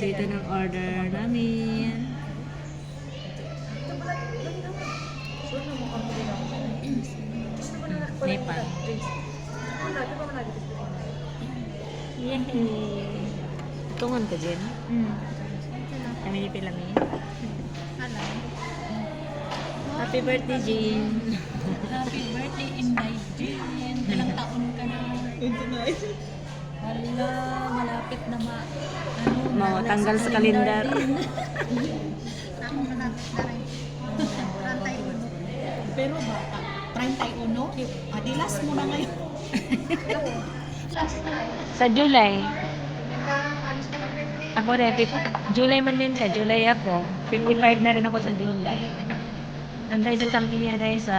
dito ng order namin. Nepal. Yehey! Tungon ka dyan? Kami ni Pilami. Happy birthday, Jean! Happy birthday, Inday Jean. Ilang taon ka na? 29. Hala, malapit na Tanggal sa kalendar. Ako na na rin. 31. Pero bata, 31? Adilas mo na ngayon. Last na. Sa July. Ako rin, July man din ka. July ako. 55 na rin ako sa July. Nanday sa Tampia, dahil sa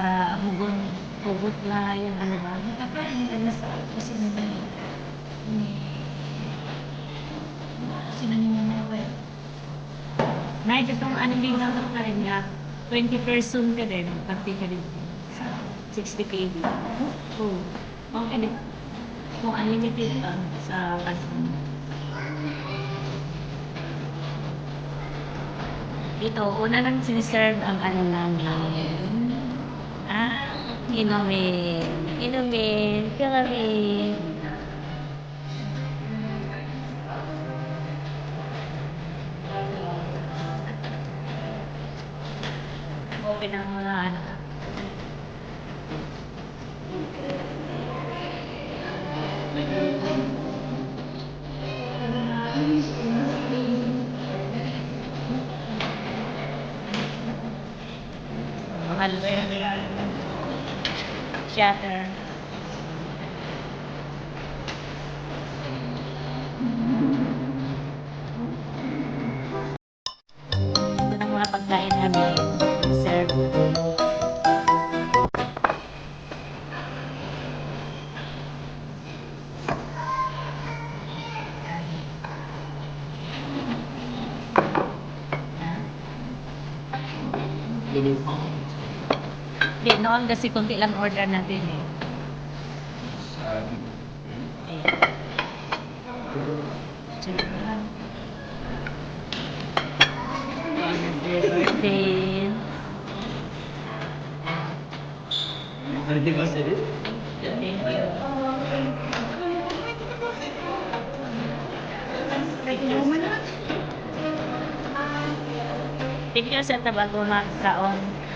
Hugot na yung ano ba? Kasi Nay, itong anong biglang ka rin nga, 20 person ka din, party ka din sa 60 kg. Oo. Okay din. Kung unlimited sa kasama. Ito, una nang siniserve ang ano namin. Inumin. Inumin. Kami. Open ang mga ano. Malware. Shatter. Ito ang mga pagkain namin. Serve. Hindi, noon kasi kunti lang order natin eh. Birthday. Hindi ba sila? Thank you. Thank you sa tabago magkaon.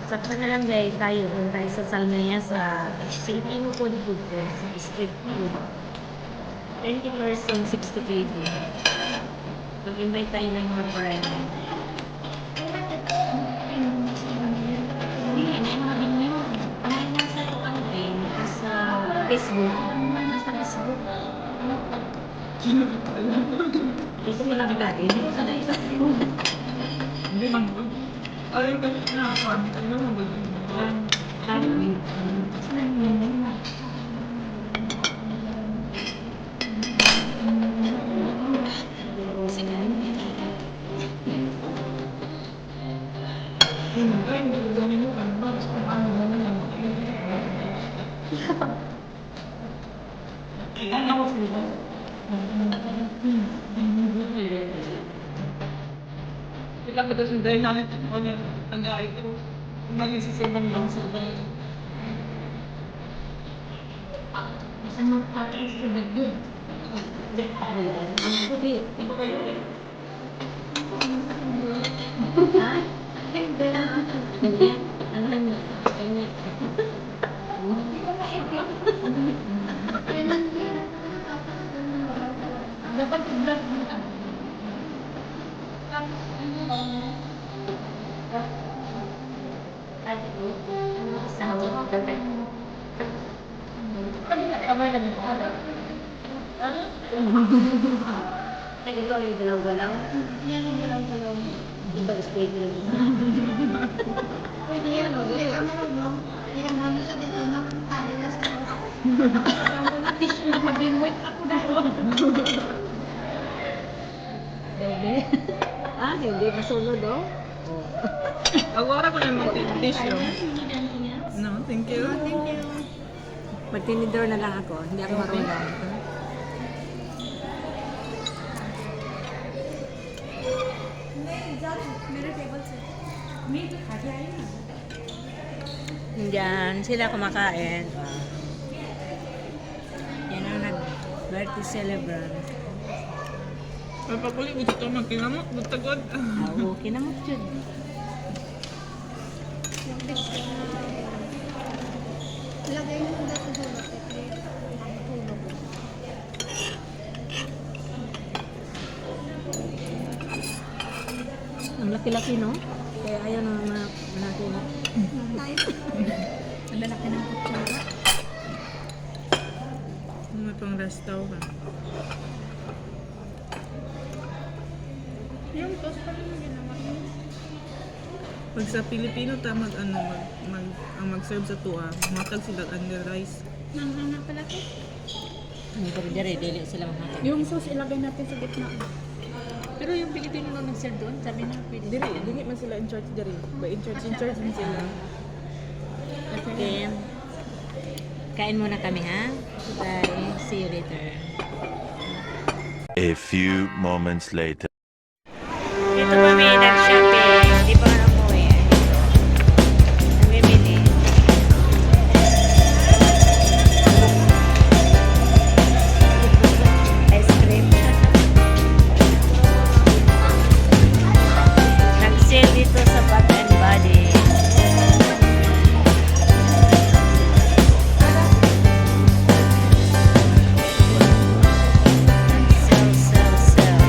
Sakto na lang guys, tayo sa Salmaya sa Filipino food sa street food. 20 person, 60 kg. Mag-invite tayo ng mga friend. Hindi mga binyo. Ay, nasa ano eh, nasa Facebook. Nasa Facebook. Gusto mo lang dati? Hindi man po. Ayaw ka na ako. Ano mo ba? Kita ko sa dahil namin ang gaya ko. Maging sisibang lang sa dahil. Saan mo patras sa dagdag? Hindi. Hindi. Iba kayo eh. Ha? Hindi. Ganyan. Ano? Ganyan. Kamay na dito. Ay, ito ay galaw-galaw. Yan ang galaw-galaw. Iba straight lang. Pwede yan, no? Yan ang sa dito na palilas ko. Tissue, mabingwit ako na. Hindi. Ah, hindi. Masunod, oh. Agora ko na yung mag-tissue. No, thank you. Thank you. Magtinidor na lang ako. Hindi ako marunong. Diyan, sila kumakain. Yan ang nag-birthday celebrant. Papakuli ko dito magkinamot, butagod. Oo, kinamot yun. Lagay mo na sa dulo. Matulog. Ang laki-laki, no? Kaya ayaw na mga natin. Ang lalaki ng kutsara. May pang restaurant. Yung toast pa rin yung ginawa mo. Pag sa Pilipino ta mag-serve sa tuwa, matag sila under rice. Nanghanga pala ko. Hindi ko rin dili sila mga Yung sauce ilagay natin sa gitna. Pero yung Pilipino nung nag-serve doon, sabi na pwede. Dili man sila in charge diri. Ba in charge man sila. Okay. Kain muna kami, ha? Bye. See you later. A few moments later. Dito kami nag-shopping. Hindi pa nga umuwi. Namimili. Ice cream. Nag-sale dito sa Bath and Body. Sell.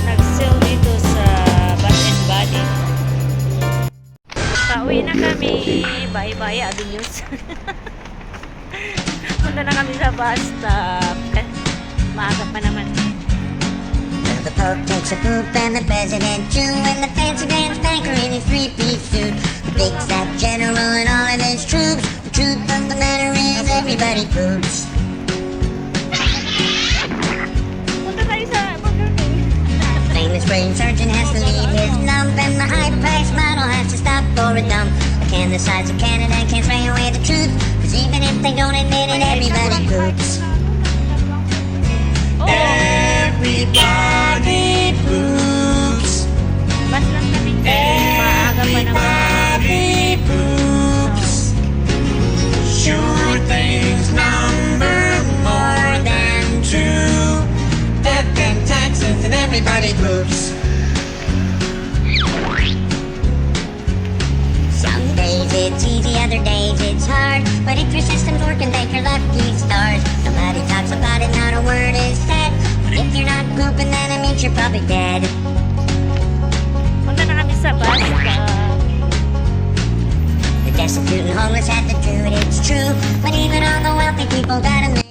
Nag-sale dito sa Bath and Body. Pauwi na kami. Bye-bye, adios. Punta na kami sa bus stop. Maaga pa naman. The Pope takes a poop and the President too, and the fancy dance banker in his three-piece suit. The big fat general and all of his troops. The truth of the matter is everybody poops. Punta tayo sa Burger King. Famous brain surgeon has to leave his lump, and the high-priced model has to stop for a dump. The candacides of Canada can't spray away the truth, 'cause even if they don't admit it, everybody poops. Oh, Everybody poops. bus lang kami. Maaga pa naman. Poops. Sure things number more than two. Death and taxes and everybody poops. Some days it's easy, other days it's hard. But if your system's working, thank your lucky stars. Nobody talks about it, not a word is said. But if you're not pooping, then it means you're probably dead. Punta na kami sa bus stop. The destitute and homeless have to do it, it's true. But even all the wealthy people gotta make